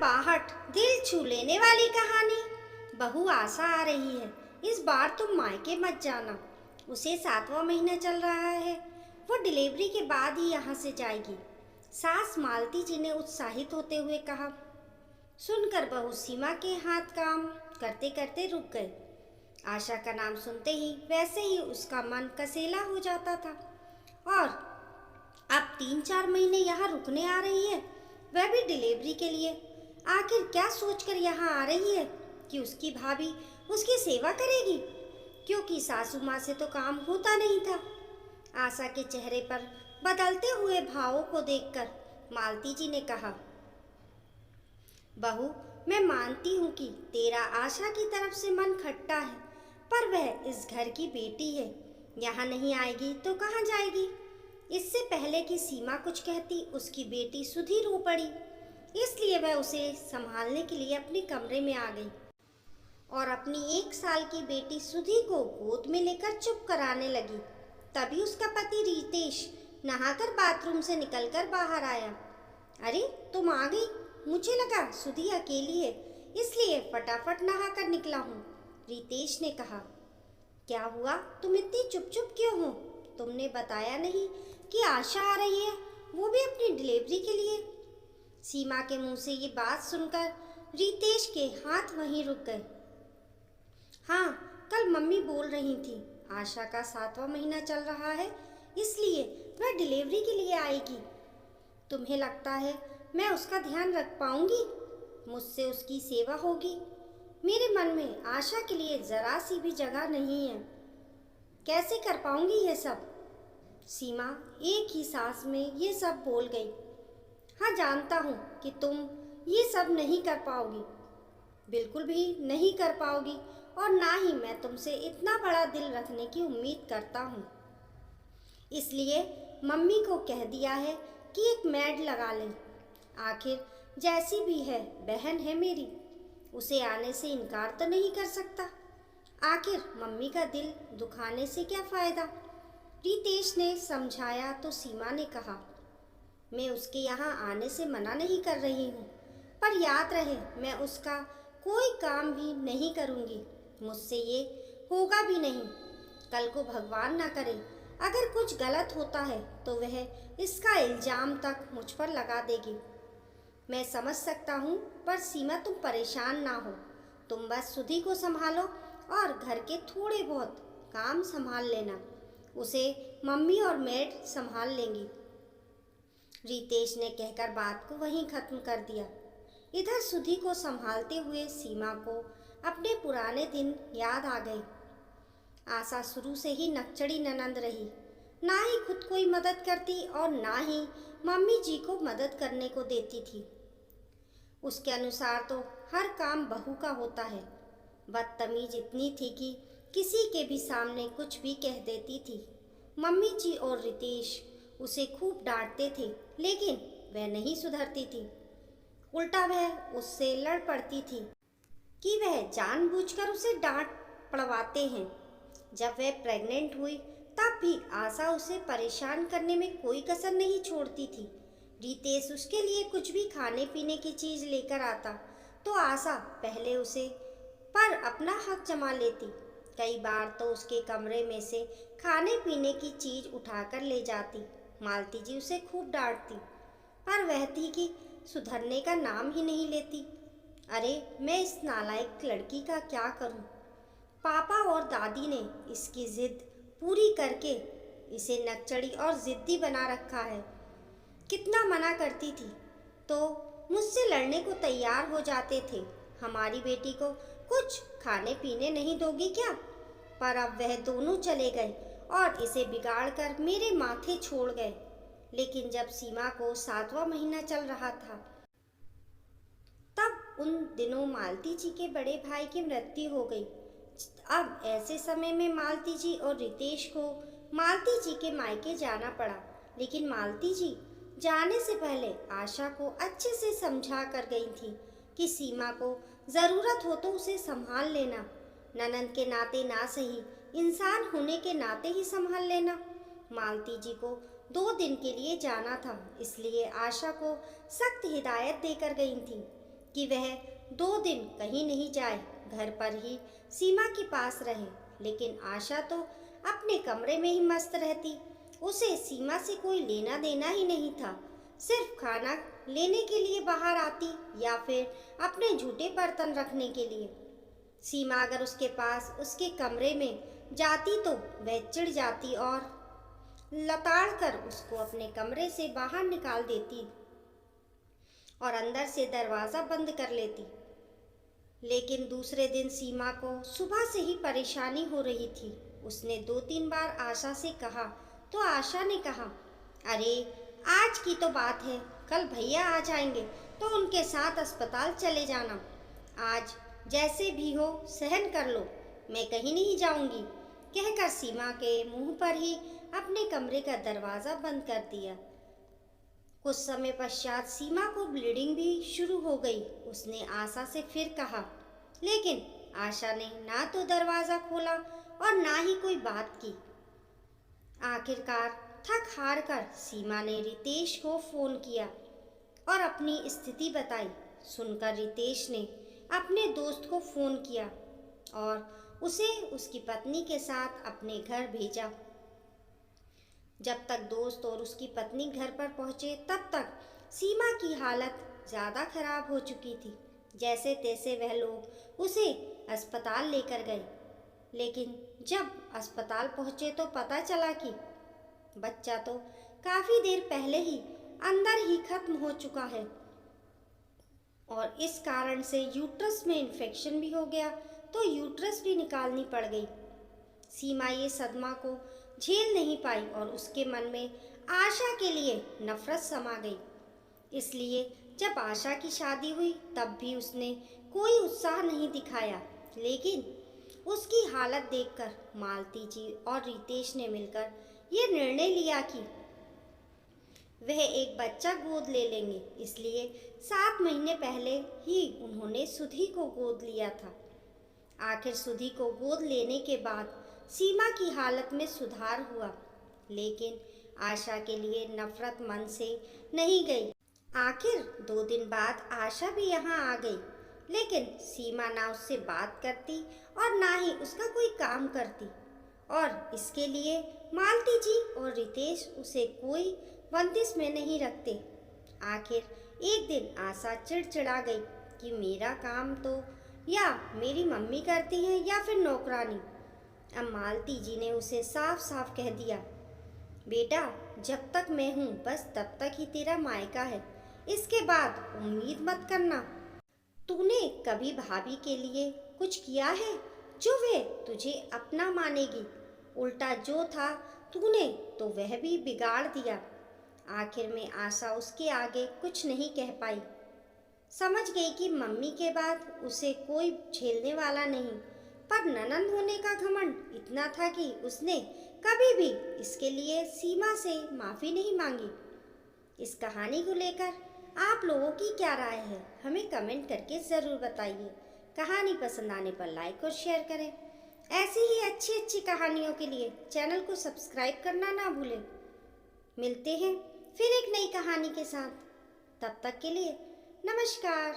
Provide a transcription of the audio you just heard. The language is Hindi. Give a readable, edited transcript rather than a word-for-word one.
करवाहट, दिल छू लेने वाली कहानी। बहू आशा आ रही है, इस बार तुम मायके मत जाना। उसे 7वां महीना चल रहा है। वो डिलीवरी के बाद ही यहाँ से जाएगी। सास मालती जी ने उत्साहित होते हुए कहा। सुनकर बहू सीमा के हाथ काम करते करते रुक गए। आशा का नाम सुनते ही वैसे ही उसका मन कसेला हो जाता था। और अब 3-4 महीने यहाँ रुकने आ रही है, वह भी डिलीवरी के लिए। आखिर क्या सोचकर यहाँ आ रही है कि उसकी भाभी उसकी सेवा करेगी, क्योंकि सासू माँ से तो काम होता नहीं था। आशा के चेहरे पर बदलते हुए भावों को देखकर मालती जी ने कहा, बहू, मैं मानती हूँ कि तेरा आशा की तरफ से मन खट्टा है, पर वह इस घर की बेटी है। यहाँ नहीं आएगी तो कहाँ जाएगी। इससे पहले कि सीमा कुछ कहती, उसकी बेटी सुधी रो पड़ी। इसलिए वह उसे संभालने के लिए अपने कमरे में आ गई और अपनी 1 साल की बेटी सुधी को गोद में लेकर चुप कराने लगी। तभी उसका पति रितेश नहाकर बाथरूम से निकलकर बाहर आया। अरे, तुम आ गई। मुझे लगा सुधी अकेली है, इसलिए फटाफट नहाकर निकला हूँ, रितेश ने कहा। क्या हुआ, तुम इतनी चुप चुप क्यों हो? तुमने बताया नहीं कि आशा आ रही है, वो भी अपनी डिलीवरी के लिए। सीमा के मुंह से ये बात सुनकर रितेश के हाथ वहीं रुक गए। हाँ, कल मम्मी बोल रही थी आशा का 7वां महीना चल रहा है, इसलिए वह डिलीवरी के लिए आएगी। तुम्हें लगता है मैं उसका ध्यान रख पाऊंगी? मुझसे उसकी सेवा होगी? मेरे मन में आशा के लिए जरा सी भी जगह नहीं है। कैसे कर पाऊंगी ये सब? सीमा एक ही सांस में ये सब बोल गई। हाँ, जानता हूँ कि तुम ये सब नहीं कर पाओगी, बिल्कुल भी नहीं कर पाओगी, और ना ही मैं तुमसे इतना बड़ा दिल रखने की उम्मीद करता हूँ। इसलिए मम्मी को कह दिया है कि एक मेड लगा लें। आखिर जैसी भी है बहन है मेरी, उसे आने से इनकार तो नहीं कर सकता। आखिर मम्मी का दिल दुखाने से क्या फ़ायदा? रितेश ने समझाया तो सीमा ने कहा, मैं उसके यहाँ आने से मना नहीं कर रही हूँ, पर याद रहे मैं उसका कोई काम भी नहीं करूँगी। मुझसे ये होगा भी नहीं। कल को भगवान ना करे अगर कुछ गलत होता है तो वह इसका इल्ज़ाम तक मुझ पर लगा देगी। मैं समझ सकता हूँ, पर सीमा तुम परेशान ना हो। तुम बस सुधी को संभालो और घर के थोड़े बहुत काम संभाल लेना। उसे मम्मी और मेड संभाल लेंगी। रितेश ने कहकर बात को वहीं खत्म कर दिया। इधर सुधी को संभालते हुए सीमा को अपने पुराने दिन याद आ गए। आशा शुरू से ही नकचड़ी ननंद रही, ना ही खुद कोई मदद करती और ना ही मम्मी जी को मदद करने को देती थी। उसके अनुसार तो हर काम बहू का होता है। बदतमीज इतनी थी कि किसी के भी सामने कुछ भी कह देती थी। मम्मी जी और रितेश उसे खूब डांटते थे, लेकिन वह नहीं सुधरती थी। उल्टा वह उससे लड़ पड़ती थी कि वह जानबूझकर उसे डांट पड़वाते हैं। जब वह प्रेग्नेंट हुई तब भी आशा उसे परेशान करने में कोई कसर नहीं छोड़ती थी। रितेश उसके लिए कुछ भी खाने पीने की चीज़ लेकर आता तो आशा पहले उसे पर अपना हक जमा लेती। कई बार तो उसके कमरे में से खाने पीने की चीज़ उठाकर ले जाती। मालती जी उसे खूब डांटती, पर वह थी कि सुधरने का नाम ही नहीं लेती। अरे, मैं इस नालायक लड़की का क्या करूं? पापा और दादी ने इसकी जिद पूरी करके इसे नकचड़ी और जिद्दी बना रखा है। कितना मना करती थी तो मुझसे लड़ने को तैयार हो जाते थे। हमारी बेटी को कुछ खाने पीने नहीं दोगी क्या? पर अब वह दोनों चले गए और इसे बिगाड़ कर मेरे माथे छोड़ गए। लेकिन जब सीमा को 7वां महीना चल रहा था तब उन दिनों मालती जी के बड़े भाई की मृत्यु हो गई। अब ऐसे समय में मालती जी और रितेश को मालती जी के मायके जाना पड़ा। लेकिन मालती जी जाने से पहले आशा को अच्छे से समझा कर गई थी कि सीमा को ज़रूरत हो तो उसे संभाल लेना। ननंद के नाते ना सही, इंसान होने के नाते ही संभाल लेना। मालती जी को 2 दिन के लिए जाना था, इसलिए आशा को सख्त हिदायत देकर गई थी कि वह 2 दिन कहीं नहीं जाए, घर पर ही सीमा के पास रहे। लेकिन आशा तो अपने कमरे में ही मस्त रहती। उसे सीमा से कोई लेना देना ही नहीं था। सिर्फ खाना लेने के लिए बाहर आती या फिर अपने झूठे बर्तन रखने के लिए। सीमा अगर उसके पास उसके कमरे में जाती तो वह चिढ़ जाती और लताड़ कर उसको अपने कमरे से बाहर निकाल देती और अंदर से दरवाज़ा बंद कर लेती। लेकिन दूसरे दिन सीमा को सुबह से ही परेशानी हो रही थी। उसने 2-3 बार आशा से कहा तो आशा ने कहा, अरे आज की तो बात है, कल भैया आ जाएंगे तो उनके साथ अस्पताल चले जाना। आज जैसे भी हो सहन कर लो, मैं कहीं नहीं जाऊंगी, कहकर सीमा के मुंह पर ही अपने कमरे का दरवाज़ा बंद कर दिया। कुछ समय पश्चात सीमा को ब्लीडिंग भी शुरू हो गई। उसने आशा से फिर कहा, लेकिन आशा ने ना तो दरवाज़ा खोला और ना ही कोई बात की। आखिरकार थक हार कर सीमा ने रितेश को फ़ोन किया और अपनी स्थिति बताई। सुनकर रितेश ने अपने दोस्त को फ़ोन किया और उसे उसकी पत्नी के साथ अपने घर भेजा। जब तक दोस्त और उसकी पत्नी घर पर पहुंचे तब तक सीमा की हालत ज़्यादा खराब हो चुकी थी। जैसे तैसे वह लोग उसे अस्पताल लेकर गए। लेकिन जब अस्पताल पहुंचे तो पता चला कि बच्चा तो काफ़ी देर पहले ही अंदर ही खत्म हो चुका है और इस कारण से यूट्रस में इन्फेक्शन भी हो गया, तो यूट्रस भी निकालनी पड़ गई। सीमा ये सदमा को झेल नहीं पाई और उसके मन में आशा के लिए नफरत समा गई। इसलिए जब आशा की शादी हुई तब भी उसने कोई उत्साह नहीं दिखाया। लेकिन उसकी हालत देखकर मालती जी और रितेश ने मिलकर ये निर्णय लिया कि वह एक बच्चा गोद ले लेंगे। इसलिए 7 महीने पहले ही उन्होंने सुधी को गोद लिया था। आखिर सुधी को गोद लेने के बाद सीमा की हालत में सुधार हुआ, लेकिन आशा के लिए नफरत मन से नहीं गई। आखिर 2 दिन बाद आशा भी यहाँ आ गई, लेकिन सीमा ना उससे बात करती और ना ही उसका कोई काम करती और इसके लिए मालती जी और रितेश उसे कोई बंदिश में नहीं रखते। आखिर एक दिन आशा चिड़चिड़ा गई कि मेरा काम तो या मेरी मम्मी करती है या फिर नौकरानी। अब मालती जी ने उसे साफ साफ कह दिया, बेटा जब तक मैं हूँ बस तब तक ही तेरा मायका है, इसके बाद उम्मीद मत करना। तूने कभी भाभी के लिए कुछ किया है जो वे तुझे अपना मानेगी? उल्टा जो था तूने तो वह भी बिगाड़ दिया। आखिर में आशा उसके आगे कुछ नहीं कह पाई। समझ गई कि मम्मी के बाद उसे कोई झेलने वाला नहीं, पर ननंद होने का घमंड इतना था कि उसने कभी भी इसके लिए सीमा से माफ़ी नहीं मांगी। इस कहानी को लेकर आप लोगों की क्या राय है, हमें कमेंट करके ज़रूर बताइए। कहानी पसंद आने पर लाइक और शेयर करें। ऐसी ही अच्छी अच्छी कहानियों के लिए चैनल को सब्सक्राइब करना ना भूलें। मिलते हैं फिर एक नई कहानी के साथ, तब तक के लिए नमस्कार।